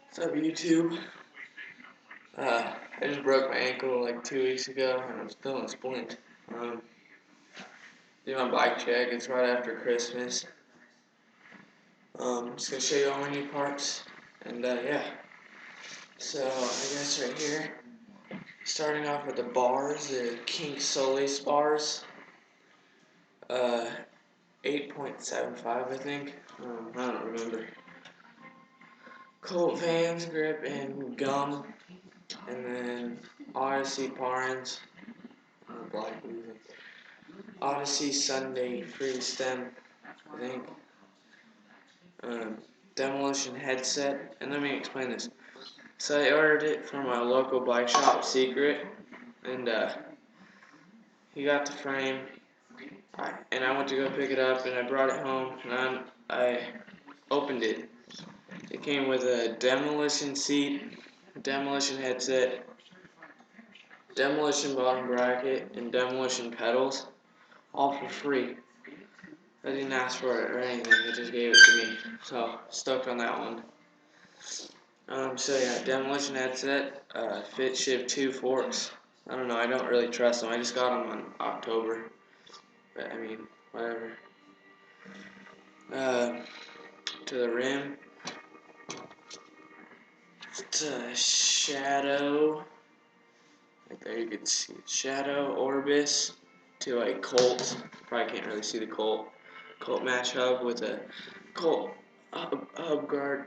What's up, YouTube? I just broke my ankle like 2 weeks ago, and I'm still in splint. Did my bike check. It's right after Christmas. Just gonna show you all my new parts, and yeah. So I guess right here, starting off with the bars, the Kink Solis bars. 8.75, I think. I don't remember. Colt Vans grip and gum, and then Odyssey Parins. Black music. Odyssey Sunday free stem, I think. Demolition headset, and let me explain this. So I ordered it from a local bike shop, Secret, and he got the frame, and I went to go pick it up, and I brought it home, and I opened it. It came with a demolition seat, demolition headset, demolition bottom bracket, and demolition pedals, all for free. I didn't ask for it or anything, they just gave it to me, so stoked on that one. So yeah, demolition headset, fit ship 2 forks. I don't know, I don't really trust them, I just got them in October, but I mean, whatever. To the rim, it's a Shadow, right there you can see it. Shadow Orbis to a Colt, probably can't really see the Colt match hub with a Colt hub guard.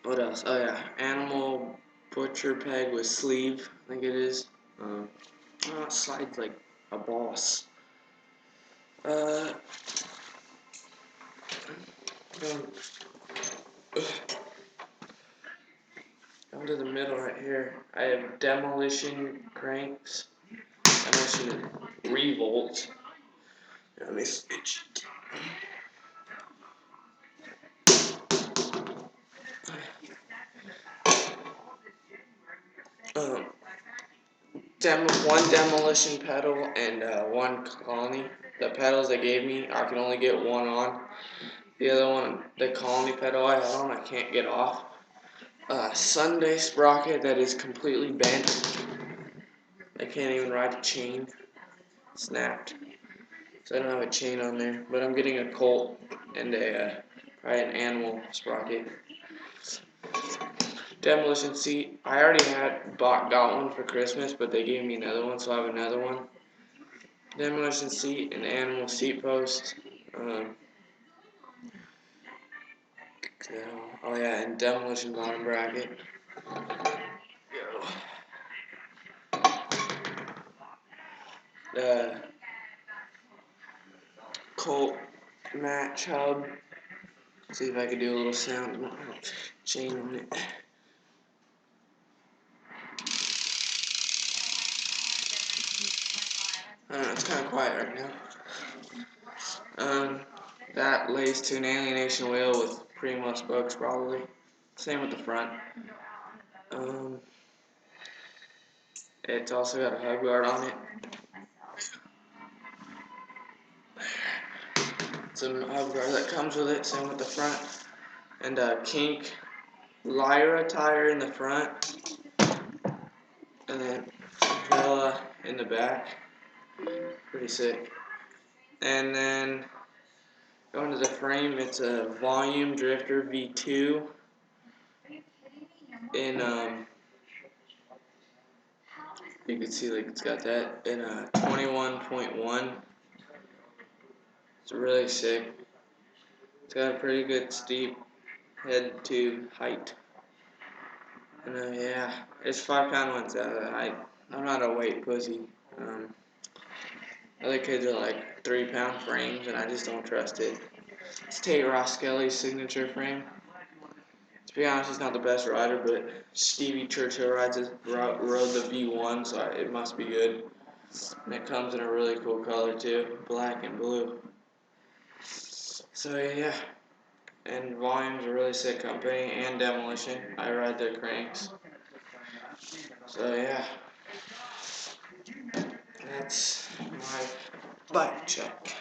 What else? Oh yeah, Animal Butcher peg with sleeve, I think it is. It slides like a boss. Down to the middle right here, I have demolition cranks, demolition revolts. Let me switch. One demolition pedal and one colony. The pedals they gave me, I can only get one on. The other one, the colony pedal I had on, I can't get off. Sunday sprocket that is completely bent. I can't even ride a chain. Snapped. So I don't have a chain on there. But I'm getting a Colt and probably an Animal sprocket. Demolition seat. I already got one for Christmas, but they gave me another one, so I have another one. Demolition seat and Animal seat post. Oh yeah, and demolition bottom bracket. Colt match hub. See if I can do a little sound. Chain on it. I don't know, it's kind of quiet right now. That lays to an Alienation wheel with Primo spokes probably. Same with the front. It's also got a hub guard on it. Some hub guard that comes with it, same with the front. And a Kink Lyra tire in the front. And then Vela in the back. Pretty sick. And then going to the frame, it's a Volume Drifter V2 in you can see like it's got that in a 21.1. It's really sick. It's got a pretty good steep head to height. And yeah, it's 5-pound ones. I'm not a weight pussy. Other kids are like 3-pound frames, and I just don't trust it. It's Tate Roskelly's signature frame. To be honest, he's not the best rider, but Stevie Churchill rode the V1, so it must be good. And it comes in a really cool color too, black and blue. So yeah, and Volume's a really sick company, and Demolition. I ride their cranks. So yeah, that's my bike check.